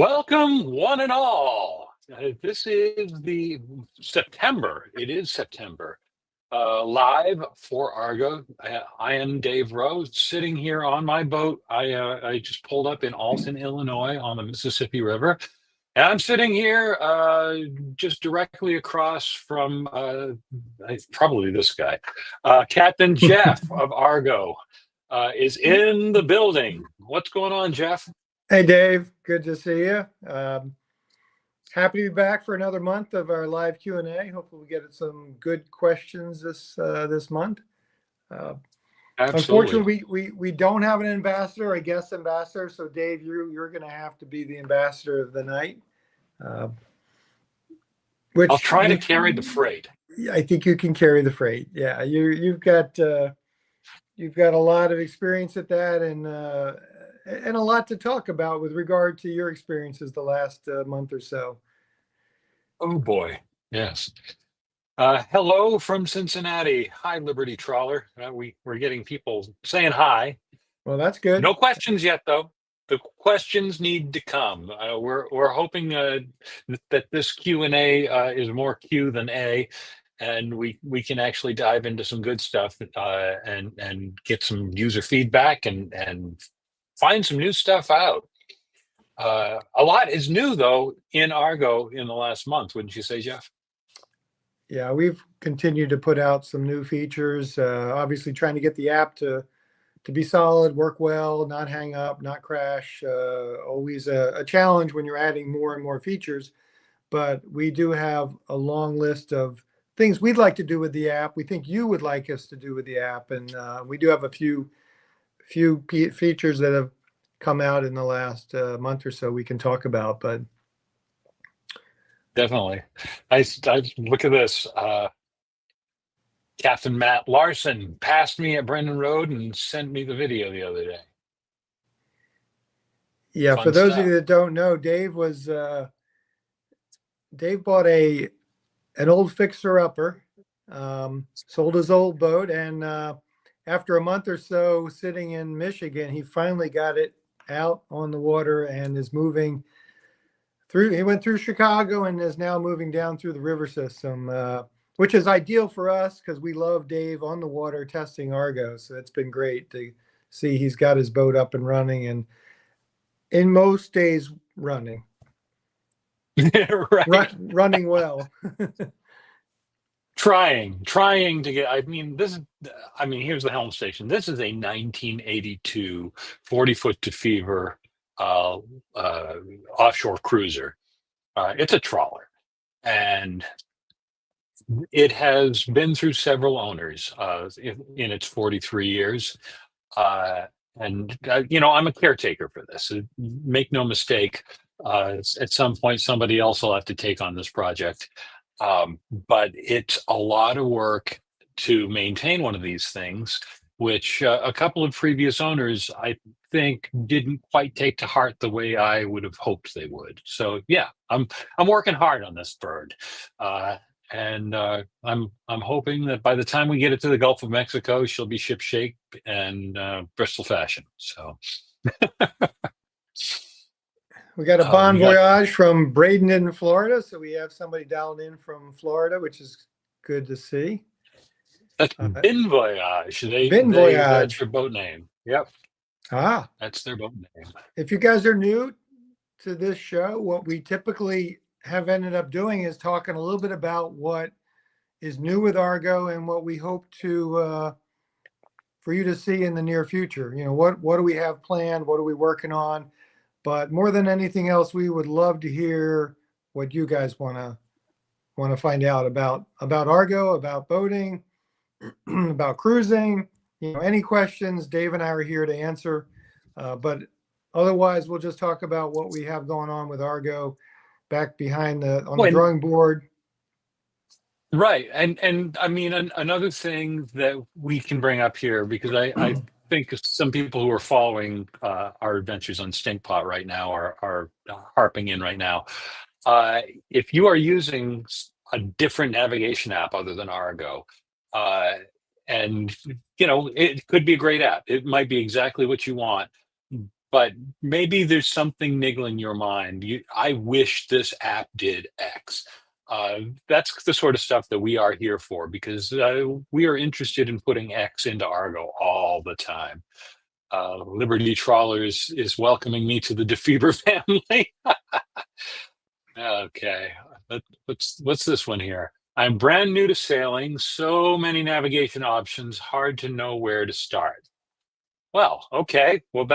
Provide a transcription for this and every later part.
Welcome, one and all. This is the September. It is September. Live for Argo. I am Dave Rose, sitting here on my boat. I just pulled up in Alton, Illinois, on the Mississippi River, and I'm sitting here just directly across from probably this guy, Captain Jeff of Argo, is in the building. What's going on, Jeff? Hey, Dave. Good to see you. Happy to be back for another month of our live Q&A. Hopefully we get some good questions this month. Absolutely. Unfortunately, we don't have an ambassador, a guest ambassador. So, Dave, you're going to have to be the ambassador of the night. Which I'll try to carry the freight. I think you can carry the freight. Yeah, you've got a lot of experience at that, and a lot to talk about with regard to your experiences the last month or so. Oh boy, yes. Hello from Cincinnati. Hi, Liberty Trawler. We're getting people saying hi. Well, that's good. No questions yet, though. The questions need to come. We're hoping that this Q&A is more Q than A, and we can actually dive into some good stuff and get some user feedback and find some new stuff out. A lot is new, though, in Argo in the last month, wouldn't you say, Jeff? Yeah, we've continued to put out some new features, obviously trying to get the app to be solid, work well, not hang up, not crash. Always a challenge when you're adding more and more features. But we do have a long list of things we'd like to do with the app. We think you would like us to do with the app. And we do have a few features that have come out in the last month or so we can talk about. But definitely. I look at this. Captain Matt Larson passed me at Brendan Road and sent me the video the other day. Yeah, Fun for those stuff. of you that don't know, Dave bought an old fixer-upper, sold his old boat, and after a month or so sitting in Michigan, he finally got it out on the water and is moving through. He went through Chicago and is now moving down through the river system, which is ideal for us because we love Dave on the water testing Argo. So it's been great to see he's got his boat up and running, and in most days running. Right. Running well. Trying to get, here's the helm station. This is a 1982 40-foot to fever offshore cruiser. It's a trawler, and it has been through several owners in its 43 years. I'm a caretaker for this. Make no mistake, at some point, somebody else will have to take on this project. But it's a lot of work to maintain one of these things, which a couple of previous owners, I think, didn't quite take to heart the way I would have hoped they would. So yeah, I'm working hard on this bird. And I'm hoping that by the time we get it to the Gulf of Mexico, she'll be shipshape and Bristol fashion. So we got a bon voyage from Bradenton, Florida. So we have somebody dialed in from Florida, which is good to see. That's Bin Voyage. Bin Voyage. That's their boat name. Yep. That's their boat name. If you guys are new to this show, what we typically have ended up doing is talking a little bit about what is new with Argo and what we hope to for you to see in the near future. You know, what do we have planned? What are we working on? But more than anything else, we would love to hear what you guys want to find out about Argo, about boating, about cruising. You know, any questions, Dave and I are here to answer. But otherwise, we'll just talk about what we have going on with Argo back behind the drawing board. Right. And I mean, another thing that we can bring up here, because I think some people who are following our adventures on Stinkpot right now are harping in right now. If you are using a different navigation app other than Argo, and it could be a great app. It might be exactly what you want, but maybe there's something niggling your mind. I wish this app did X. That's the sort of stuff that we are here for, because we are interested in putting X into Argo all the time. Liberty Trawlers is welcoming me to the DeFeber family. Okay, what's this one here? I'm brand new to sailing, so many navigation options, hard to know where to start. Well, okay. Well,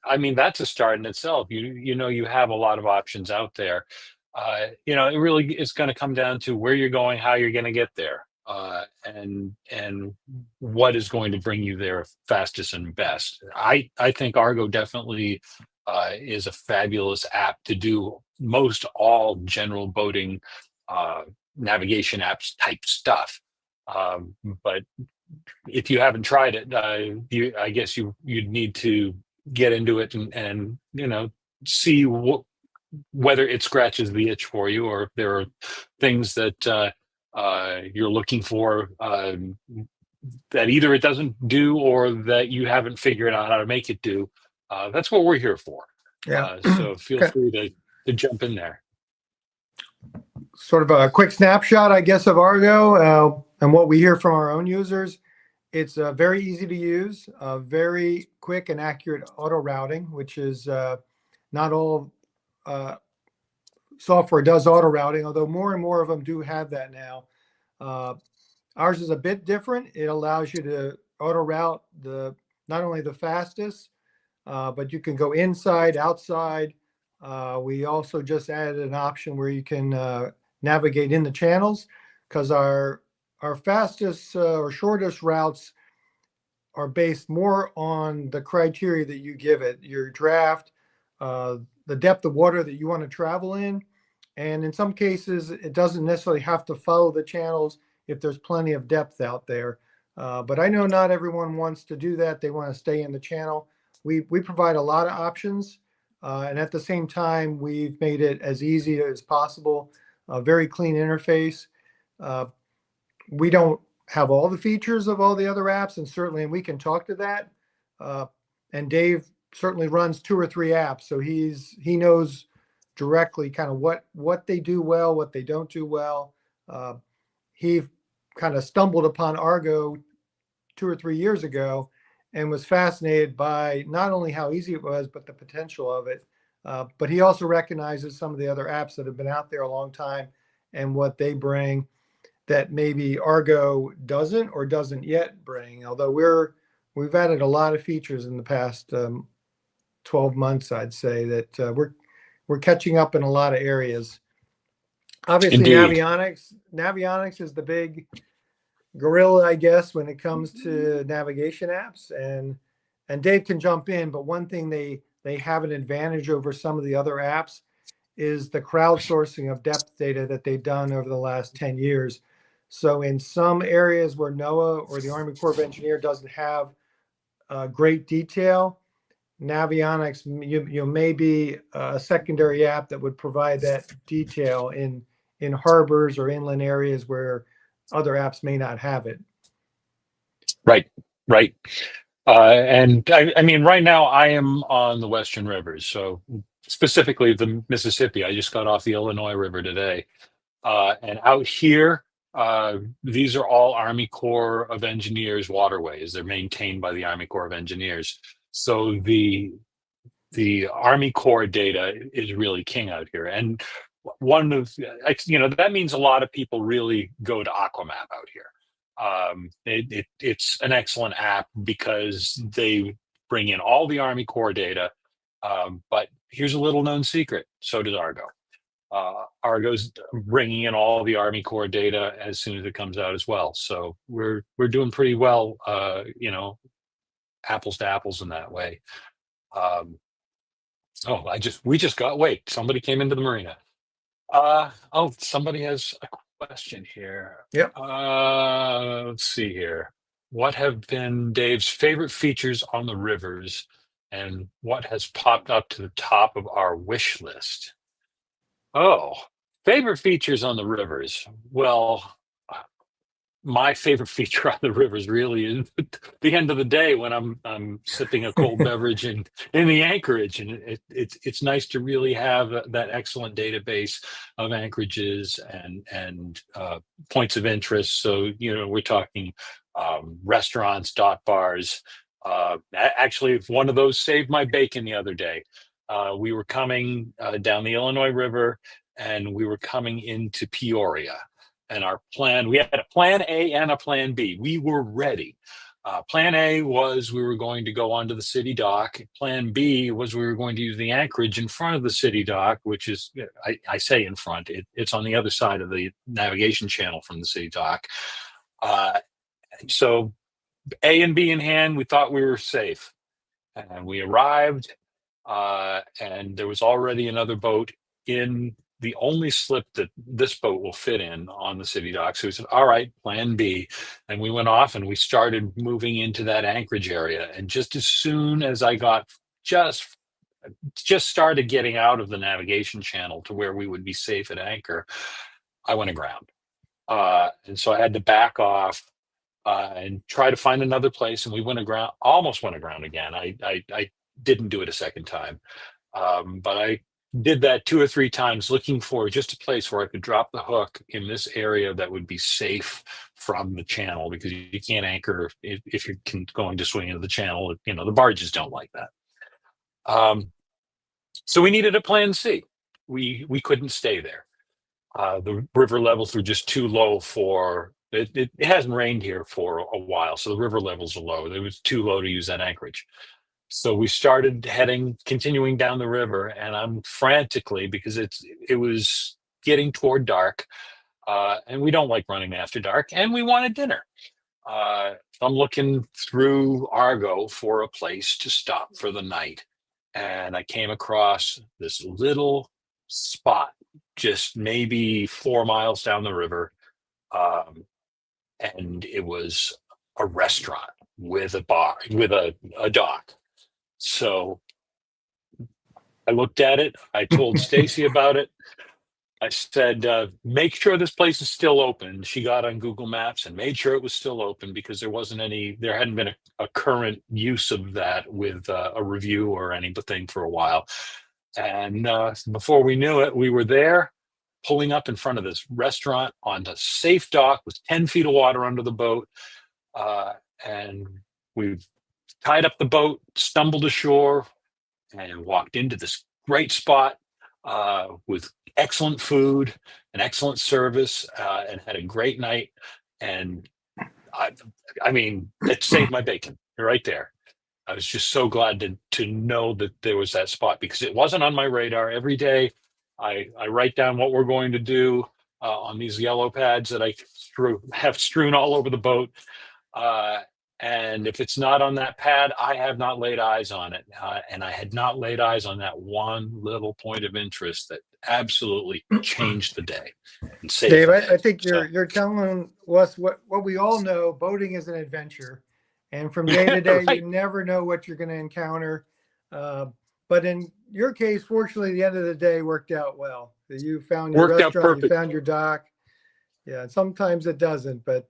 I mean, that's a start in itself. You have a lot of options out there. It really is going to come down to where you're going, how you're going to get there, and what is going to bring you there fastest and best. I think Argo definitely is a fabulous app to do most all general boating navigation apps type stuff. But if you haven't tried it, I guess you'd need to get into it and see whether it scratches the itch for you, or if there are things that you're looking for that either it doesn't do or that you haven't figured out how to make it do. That's what we're here for. Yeah. So feel free to jump in there. Sort of a quick snapshot, I guess, of Argo and what we hear from our own users. It's very easy to use, very quick and accurate auto routing, which is not all software does auto routing, although more and more of them do have that now. Ours is a bit different. It allows you to auto route not only the fastest, but you can go inside, outside. We also just added an option where you can navigate in the channels, because our fastest or shortest routes are based more on the criteria that you give it, your draft, the depth of water that you want to travel in. And in some cases, it doesn't necessarily have to follow the channels if there's plenty of depth out there. But I know not everyone wants to do that. They want to stay in the channel. We provide a lot of options. And at the same time, we've made it as easy as possible, a very clean interface. We don't have all the features of all the other apps, and we can talk to that. And Dave certainly runs 2 or 3 apps, so he knows directly kind of what they do well, what they don't do well. He kind of stumbled upon Argo 2 or 3 years ago and was fascinated by not only how easy it was, but the potential of it. But he also recognizes some of the other apps that have been out there a long time and what they bring that maybe Argo doesn't or doesn't yet bring. Although we've added a lot of features in the past 12 months, I'd say that we're catching up in a lot of areas. Obviously, Indeed. Navionics is the big gorilla, I guess, when it comes to navigation apps. And Dave can jump in, but one thing they have an advantage over some of the other apps is the crowdsourcing of depth data that they've done over the last 10 years. So in some areas where NOAA or the Army Corps of Engineers doesn't have great detail, Navionics you may be a secondary app that would provide that detail in harbors or inland areas where other apps may not have it. Right. And I mean, right now I am on the Western rivers, so specifically the Mississippi. I just got off the Illinois River today. And out here, these are all Army Corps of Engineers waterways. They're maintained by the Army Corps of Engineers. So the Army Corps data is really king out here. And that means a lot of people really go to Aquamap out here. It's an excellent app because they bring in all the Army Corps data. But here's a little known secret: so does Argo. Argo's bringing in all the Army Corps data as soon as it comes out as well. So we're doing pretty well, apples to apples in that way. Somebody came into the marina. Somebody has a question here. Yep. Let's see here. What have been Dave's favorite features on the rivers, and what has popped up to the top of our wish list? Oh, favorite features on the rivers. Well, my favorite feature on the rivers really is the end of the day when I'm sipping a cold beverage in the anchorage, and it's nice to really have that excellent database of anchorages and points of interest. So we're talking restaurants, dot bars. Actually, one of those saved my bacon the other day. We were coming down the Illinois River, and we were coming into Peoria. And our plan, we had a plan A and a plan B. We were ready. Plan A was we were going to go onto the city dock. Plan B was we were going to use the anchorage in front of the city dock, which is, I say in front, it's on the other side of the navigation channel from the city dock. So A and B in hand, we thought we were safe. And we arrived, and there was already another boat in the only slip that this boat will fit in on the city dock. So we said, all right, plan B. And we went off and we started moving into that anchorage area. And just as soon as I got just started getting out of the navigation channel to where we would be safe at anchor, I went aground. And so I had to back off and try to find another place. And we almost went aground again. I didn't do it a second time. But I did that 2 or 3 times looking for just a place where I could drop the hook in this area that would be safe from the channel, because you can't anchor if you're going to swing into the channel. The barges don't like that. So we needed a plan C. We couldn't stay there. The river levels were just too low for it. It hasn't rained here for a while, so the river levels are low. It was too low to use that anchorage. So we started continuing down the river, and I'm frantically, because it was getting toward dark, and we don't like running after dark, and we wanted dinner. I'm looking through Argo for a place to stop for the night, and I came across this little spot, just maybe 4 miles down the river, and it was a restaurant with a bar, with a dock. So I looked at it. I told Stacy about it. I said, make sure this place is still open. She got on Google Maps and made sure it was still open, because there hadn't been a current use of that with a review or anything for a while. And before we knew it, we were there, pulling up in front of this restaurant on a safe dock with 10 feet of water under the boat. And we tied up the boat, stumbled ashore, and walked into this great spot with excellent food and excellent service, and had a great night. And I mean, it saved my bacon right there. I was just so glad to know that there was that spot, because it wasn't on my radar. Every day I write down what we're going to do on these yellow pads that I have strewn all over the boat. And if it's not on that pad, I have not laid eyes on it. And I had not laid eyes on that one little point of interest that absolutely changed the day. And saved Dave, the day. I think you're telling us what we all know. Boating is an adventure, and from day to day, Right. you never know what you're going to encounter. But in your case, fortunately, the end of the day worked out well. You found your Worked out restaurant, you perfect. found your dock. Yeah, sometimes it doesn't, but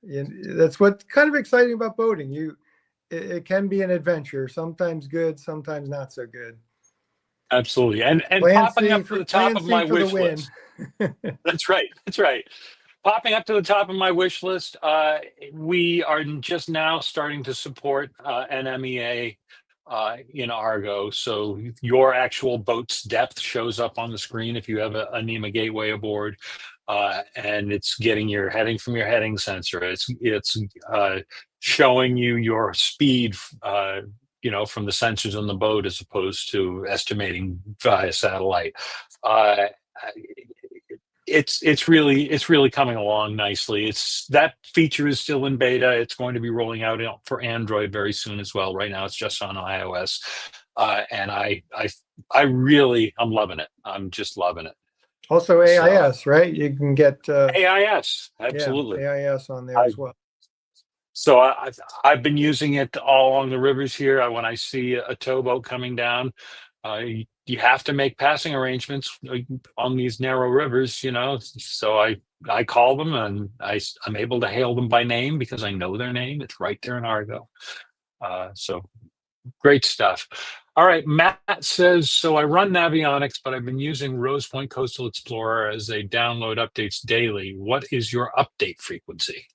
that's what's kind of exciting about boating. It can be an adventure, sometimes good, sometimes not so good. Absolutely. And Plan popping C up to for the top of my the wish win. list. That's right. That's right. Popping up to the top of my wish list. We are just now starting to support NMEA in Argo. So your actual boat's depth shows up on the screen if you have a NMEA gateway aboard. And it's getting your heading from your heading sensor. It's showing you your speed, from the sensors on the boat, as opposed to estimating via satellite. It's really coming along nicely. That feature is still in beta. It's going to be rolling out for Android very soon as well. Right now, it's just on iOS, and I'm loving it. I'm just loving it. Also AIS, right? You can get AIS, absolutely. Yeah, AIS on there as well. So I've been using it all along the rivers here. When I see a towboat coming down, you have to make passing arrangements on these narrow rivers, So I call them and I'm able to hail them by name because I know their name. It's right there in Argo. So great stuff. All right, Matt says, so I run Navionics, but I've been using Rose Point Coastal Explorer as they download updates daily. What is your update frequency?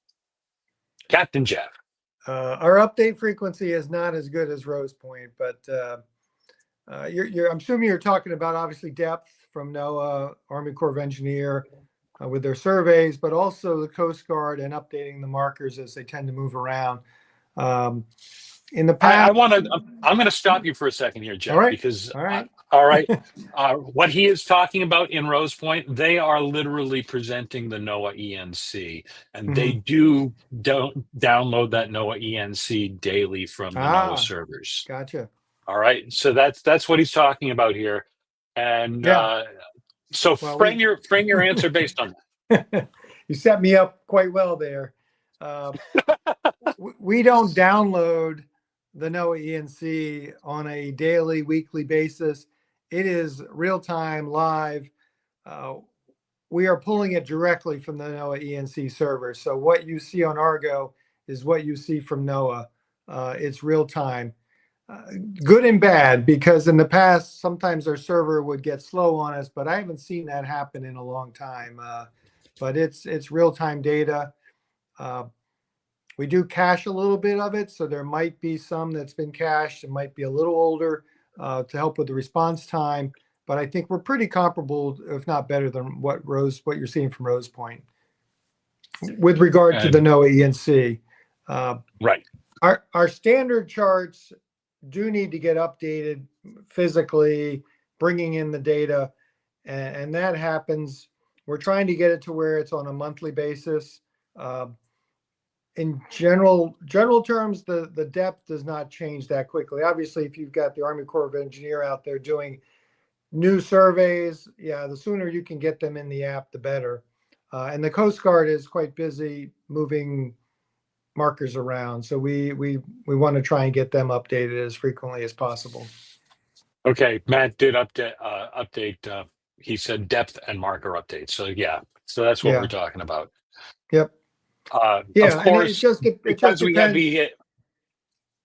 Captain Jeff. Our update frequency is not as good as Rose Point, but I'm assuming you're talking about obviously depth from NOAA, Army Corps of Engineer, with their surveys, but also the Coast Guard and updating the markers as they tend to move around. In the past, I'm going to stop you for a second here, Jeff, all right, because all right, all right, what he is talking about in Rose Point, they are literally presenting the NOAA ENC, and they don't download that NOAA ENC daily from the NOAA servers. Gotcha. All right, so that's what he's talking about here, and Yeah. so Well, frame your answer based on that. You set me up quite well there. We don't download the NOAA ENC on a daily, weekly basis. It is real time, live. We are pulling it directly from the NOAA ENC server. So what you see on Argo is what you see from NOAA. It's real time. Good and bad, because in the past, sometimes our server would get slow on us, but I haven't seen that happen in a long time. But it's real time data. We do cache a little bit of it, so there might be some that's been cached. It might be a little older to help with the response time, but I think we're pretty comparable, if not better than what you're seeing from Rose Point with regard to the NOAA ENC. right. Our standard charts do need to get updated physically, bringing in the data, and that happens. We're trying to get it to where it's on a monthly basis. In general terms, the depth does not change that quickly. Obviously, if you've got the Army Corps of Engineer out there doing new surveys, yeah, the sooner you can get them in the app, the better. And the Coast Guard is quite busy moving markers around, so we want to try and get them updated as frequently as possible. Okay, Matt did update. He said depth and marker updates. So yeah, so that's what we're talking about. Yep. Yeah, of course, because we have the.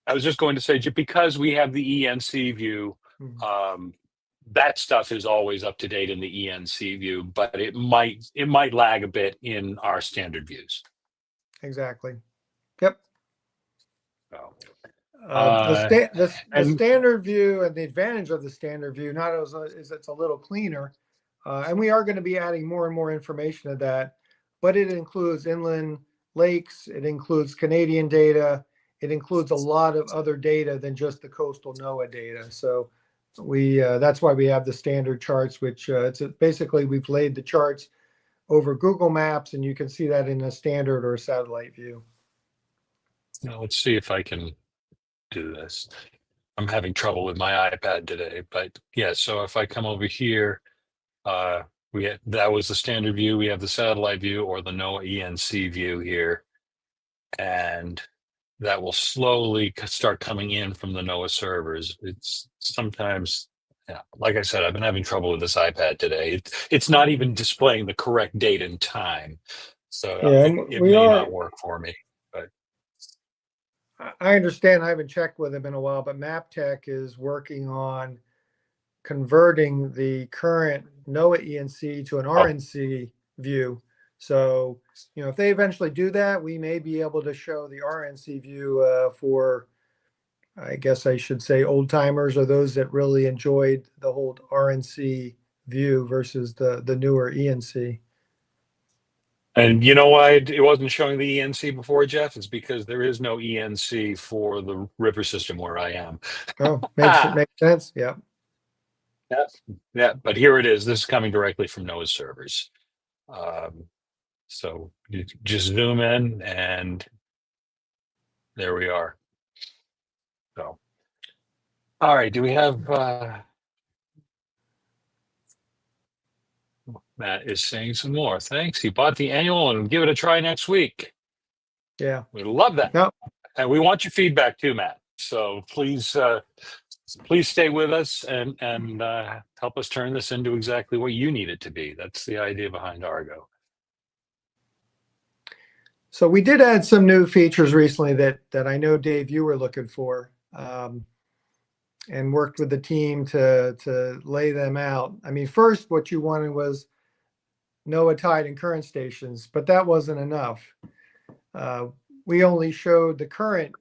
I was just going to say, because we have the ENC view, that stuff is always up to date in the ENC view, but it might lag a bit in our standard views. Exactly. Yep. So, the standard view, and the advantage of the standard view not is it's a little cleaner, and we are going to be adding more and more information to that, but it includes inland lakes, it includes Canadian data, it includes a lot of other data than just the coastal NOAA data. So that's why we have the standard charts, which it's basically we've laid the charts over Google Maps, and you can see that in a standard or a satellite view. Now let's see if I can do this. I'm having trouble with my iPad today, but yeah. So if I come over here, that was the standard view. We have the satellite view or the NOAA ENC view here, and that will slowly start coming in from the NOAA servers. It's sometimes, yeah, like I said, I've been having trouble with this iPad today. It's not even displaying the correct date and time, so it may not work for me. But I understand. I haven't checked with them in a while, but MapTech is working on converting the current NOAA ENC to an RNC view. So, if they eventually do that, we may be able to show the RNC view for, I guess I should say, old timers or those that really enjoyed the whole RNC view versus the newer ENC. And you know why it wasn't showing the ENC before, Jeff? It's because there is no ENC for the river system where I am. Oh, makes sense. Yeah. Yeah. But here it is. This is coming directly from NOAA's servers. So you just zoom in, and there we are. So, all right. Do we have? Matt is saying some more. Thanks. He bought the annual and give it a try next week. Yeah, we love that. Yep. And we want your feedback too, Matt. So please stay with us and help us turn this into exactly what you need it to be. That's the idea behind Argo. So we did add some new features recently that I know, Dave, you were looking for, and worked with the team to lay them out. I mean, first, what you wanted was NOAA tide and current stations, but that wasn't enough. We only showed the current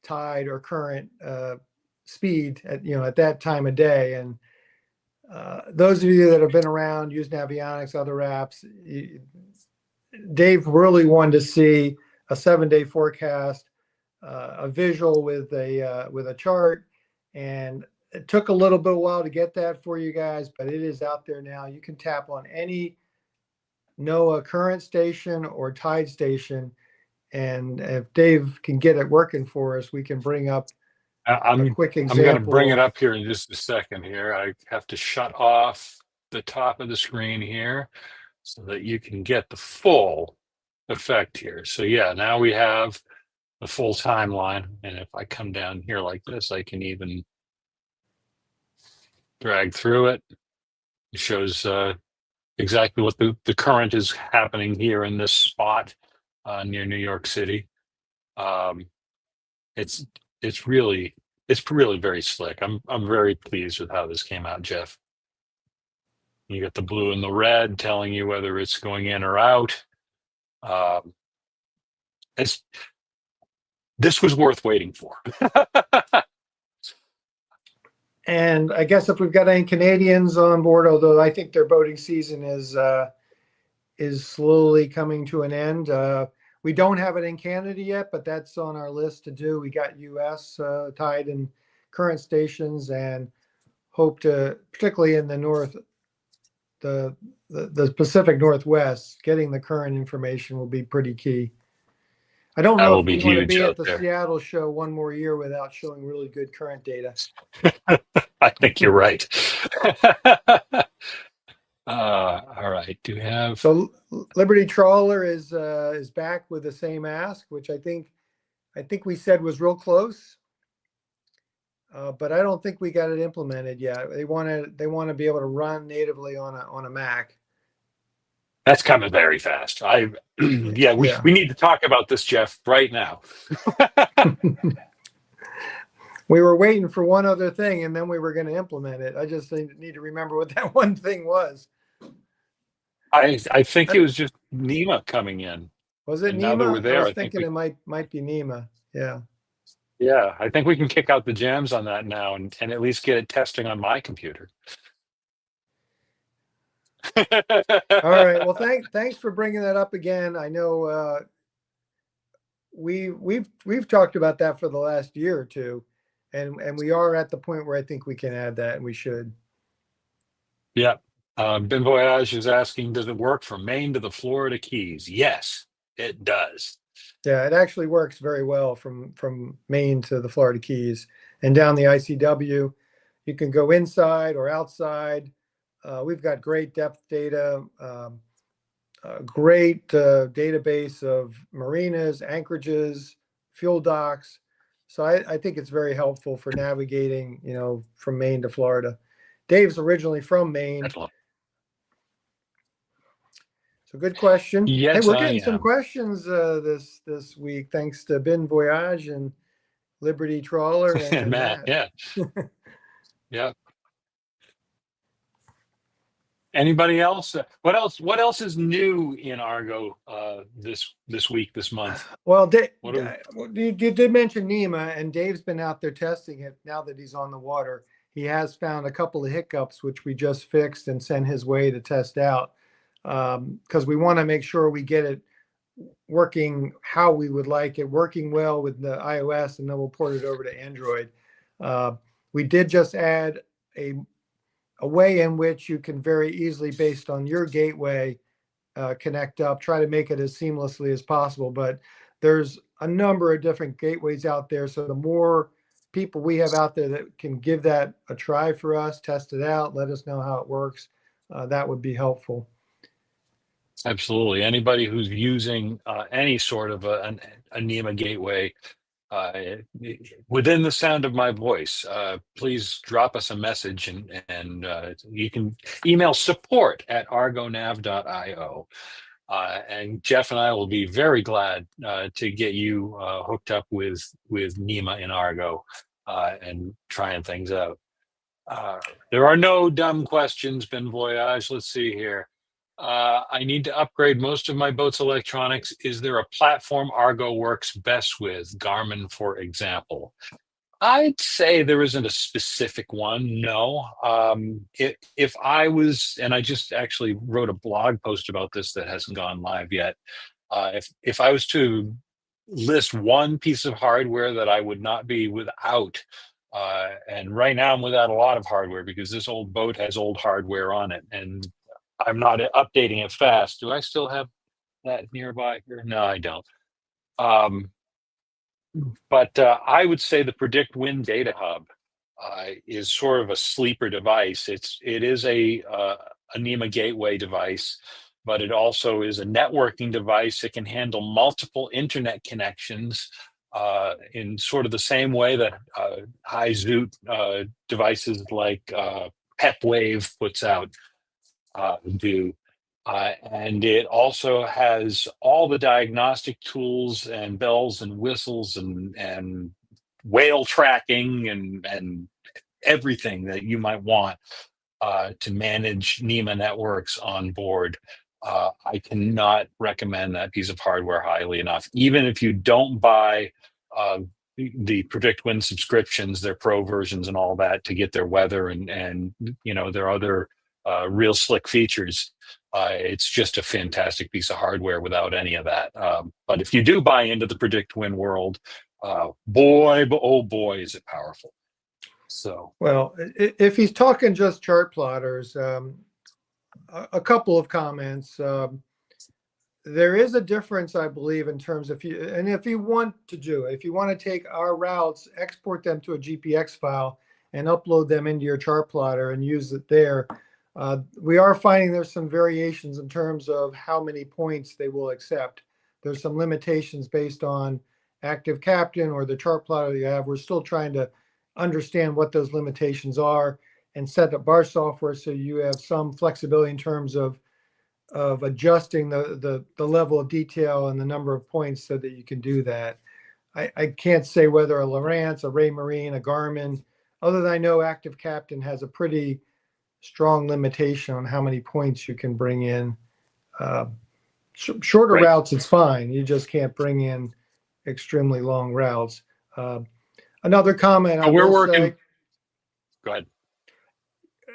tide or current speed at that time of day. And those of you that have been around, use Navionics, other apps, Dave really wanted to see a 7-day forecast, a visual with a chart, and it took a little bit of while to get that for you guys, but it is out there now. You can tap on any NOAA current station or tide station, and if Dave can get it working for us, we can bring up a I'm quick I'm going to bring example it of. up here in just a second here. I have to shut off the top of the screen here so that you can get the full effect here. So yeah, now we have the full timeline. And if I come down here like this, I can even drag through it. It shows exactly what the current is happening here in this spot near New York City. Um, it's it's really very slick. I'm very pleased with how this came out, Jeff. You get the blue and the red telling you whether it's going in or out. Um, it's this was worth waiting for. And I guess if we've got any Canadians on board, although I think their boating season is slowly coming to an end. We don't have it in Canada yet, but that's on our list to do. We got US tide and current stations, and hope to, particularly in the north, the Pacific Northwest, getting the current information will be pretty key. I don't That know will if be we want to huge be at out the there. Seattle show one more year without showing really good current data. I think you're right. All right. Do we have? So Liberty Trawler is back with the same ask, which I think we said was real close, but I don't think we got it implemented yet. They want to be able to run natively on a Mac. That's coming very fast. Yeah, Yeah. we need to talk about this, Jeff, right now. We were waiting for one other thing, and then we were going to implement it. I just need to remember what that one thing was. I think it was just NEMA coming in, Was it and now that we're NEMA? I there, was I think thinking it might be NEMA. Yeah. yeah, I think we can kick out the jams on that now and at least get it testing on my computer. All right. Well, thanks for bringing that up again. I know we've talked about that for the last year or two, and we are at the point where I think we can add that, and we should. Yeah. Ben Voyage is asking, does it work from Maine to the Florida Keys? Yes, it does. Yeah, it actually works very well from Maine to the Florida Keys and down the ICW. You can go inside or outside. We've got great depth data, a great database of marinas, anchorages, fuel docks. So I think it's very helpful for navigating, from Maine to Florida. Dave's originally from Maine. Excellent. So good question. Hey, Yes, we're I getting some am. questions this week, thanks to Ben Voyage and Liberty Trawler and Matt, Matt. yeah. Yeah. Anybody else? What else is new in Argo this week, this month? Well, What are you did mention NEMA, and Dave's been out there testing it now that he's on the water. He has found a couple of hiccups, which we just fixed and sent his way to test out, because we want to make sure we get it working how we would like it, working well with the iOS, and then we'll port it over to Android. We did just add a way in which you can very easily, based on your gateway, connect up, try to make it as seamlessly as possible. But there's a number of different gateways out there. So the more people we have out there that can give that a try for us, test it out, let us know how it works, that would be helpful. Absolutely. Anybody who's using any sort of a NEMA gateway within the sound of my voice, please drop us a message and you can email support@argonav.io. And Jeff and I will be very glad to get you hooked up with NEMA and Argo and trying things out. There are no dumb questions, Ben Voyage. Let's see here. I need to upgrade most of my boat's electronics. Is there a platform Argo works best with? Garmin, for example. I'd say there isn't a specific one. No. If I was, and I just actually wrote a blog post about this that hasn't gone live yet. If I was to list one piece of hardware that I would not be without, and right now I'm without a lot of hardware because this old boat has old hardware on it, and I'm not updating it fast. Do I still have that nearby here? No, I don't. Um, but I would say the Predict Wind Data Hub is sort of a sleeper device. It is a NEMA gateway device, but it also is a networking device. It can handle multiple internet connections in sort of the same way that high zoot devices like PepWave puts out do. And it also has all the diagnostic tools and bells and whistles and whale tracking and everything that you might want to manage NEMA networks on board. I cannot recommend that piece of hardware highly enough. Even if you don't buy the Predict Wind subscriptions, their pro versions and all that to get their weather and their other real slick features. It's just a fantastic piece of hardware without any of that. But if you do buy into the Predict Wind world, boy, oh boy, is it powerful. So, well, if he's talking just chart plotters, a couple of comments. There is a difference, I believe, in terms of if you want to take our routes, export them to a GPX file and upload them into your chart plotter and use it there. We are finding there's some variations in terms of how many points they will accept. There's some limitations based on active captain or the chart plotter you have. We're still trying to understand what those limitations are and set up bar software so you have some flexibility in terms of adjusting the level of detail and the number of points so that you can do that. I can't say whether a Lowrance, a Raymarine, a Garmin, other than I know active captain has a pretty strong limitation on how many points you can bring in. Shorter right. routes, it's fine. You just can't bring in extremely long routes. Another comment I We're will working. say, Go ahead.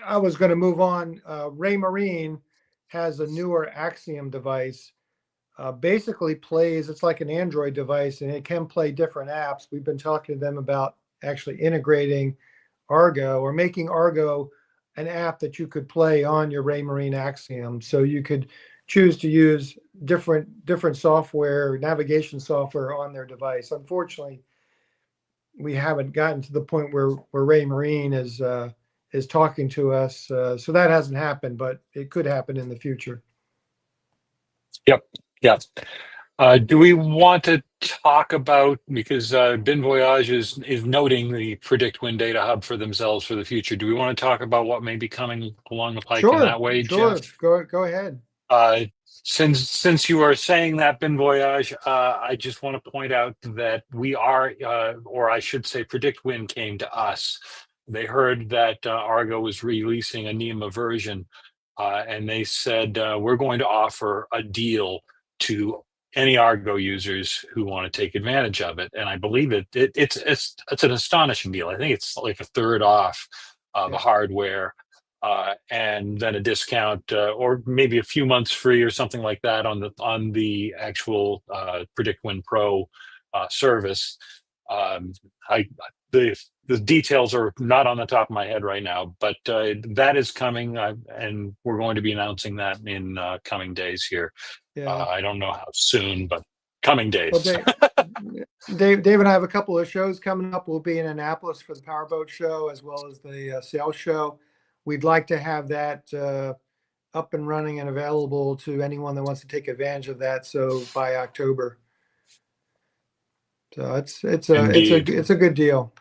I was going to move on. Raymarine has a newer Axiom device. Basically plays, it's like an Android device and it can play different apps. We've been talking to them about actually integrating Argo or making Argo an app that you could play on your Raymarine Axiom. So you could choose to use different software, navigation software on their device. Unfortunately, we haven't gotten to the point where Raymarine is talking to us. So that hasn't happened, but it could happen in the future. Yep. Yep. Do we want to talk about, because Ben Voyage is noting the Predict Wind Data Hub for themselves for the future. Do we want to talk about what may be coming along the pike in that way, Jeff? Go ahead. Since you are saying that, Ben Voyage, I just want to point out that we are, or I should say, Predict Wind came to us. They heard that Argo was releasing a NEMA version, and they said, we're going to offer a deal to any Argo users who want to take advantage of it. And I believe it's an astonishing deal. I think it's like a third off the hardware, and then a discount, or maybe a few months free or something like that on the actual Predict Wind Pro service. The details are not on the top of my head right now, but that is coming, and we're going to be announcing that in coming days here. I don't know how soon, but coming days. Well, Dave and I have a couple of shows coming up. We'll be in Annapolis for the Powerboat Show as well as the Sail Show. We'd like to have that up and running and available to anyone that wants to take advantage of that. So by October. So it's a good deal.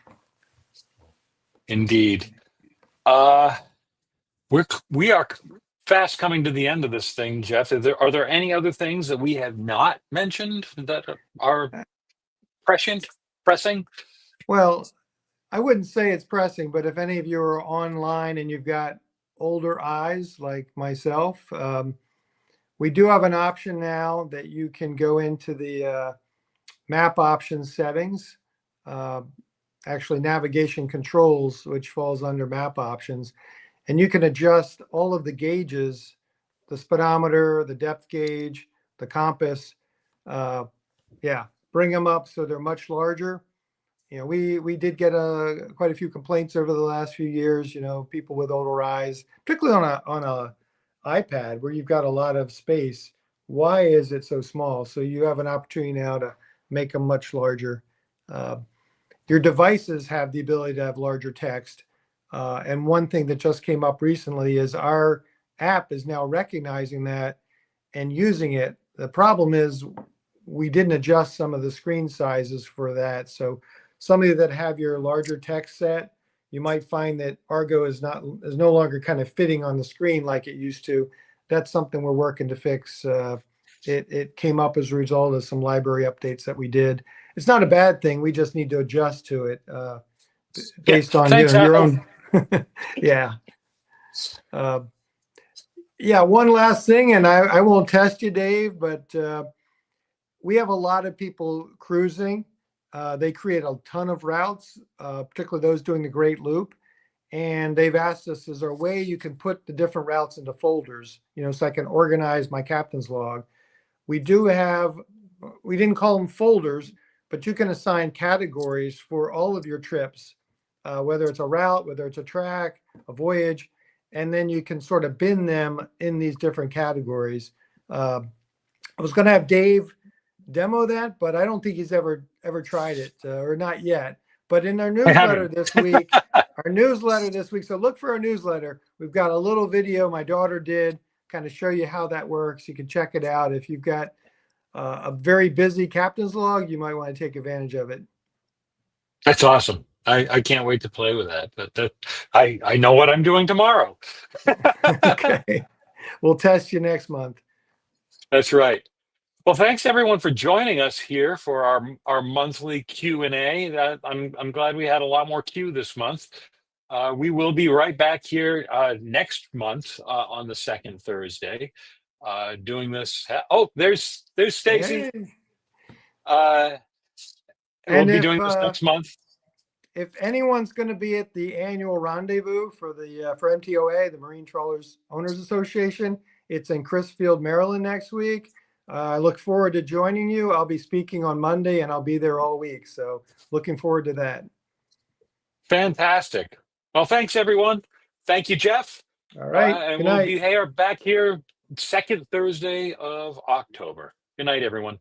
Indeed. We are fast coming to the end of this thing, Jeff. Are there any other things that we have not mentioned that are prescient, pressing? Well, I wouldn't say it's pressing, but if any of you are online and you've got older eyes like myself, we do have an option now that you can go into the map options settings, uh, actually navigation controls, which falls under map options, and you can adjust all of the gauges, the speedometer, the depth gauge, the compass. Yeah, bring them up so they're much larger. We did get quite a few complaints over the last few years. People with older eyes, particularly on a iPad where you've got a lot of space. Why is it so small? So you have an opportunity now to make them much larger. Uh, your devices have the ability to have larger text. And one thing that just came up recently is our app is now recognizing that and using it. The problem is we didn't adjust some of the screen sizes for that. So some of you that have your larger text set, you might find that Argo is no longer kind of fitting on the screen like it used to. That's something we're working to fix. It came up as a result of some library updates that we did. It's not a bad thing. We just need to adjust to it Yeah. based on Thanks, your Apple. own. Yeah. Yeah. One last thing, and I won't test you, Dave, but we have a lot of people cruising. They create a ton of routes, particularly those doing the Great Loop. And they've asked us, is there a way you can put the different routes into folders, so I can organize my captain's log? We didn't call them folders, but you can assign categories for all of your trips, whether it's a route, whether it's a track, a voyage, and then you can sort of bin them in these different categories. I was going to have Dave demo that, but I don't think he's ever tried it, or not yet. But in our I newsletter haven't. this week, so look for our newsletter. We've got a little video my daughter did, kind of show you how that works. You can check it out. If you've got a very busy captain's log, you might want to take advantage of it. That's awesome. I can't wait to play with that. But I know what I'm doing tomorrow. Okay. We'll test you next month. That's right. Well, thanks everyone for joining us here for our monthly Q&A. I'm glad we had a lot more Q this month. We will be right back here next month on the second Thursday, doing this. Oh, there's Stacy. Hey. Uh, we'll And be doing this next month. if anyone's going to be at the annual rendezvous for MTOA, the Marine Trawlers Owners Association, it's in Crisfield, Maryland next week. I look forward to joining you. I'll be speaking on Monday and I'll be there all week. So looking forward to that. Fantastic. Well, thanks everyone. Thank you, Jeff. All right. And Good we'll night. be here back here second Thursday of October. Good night, everyone.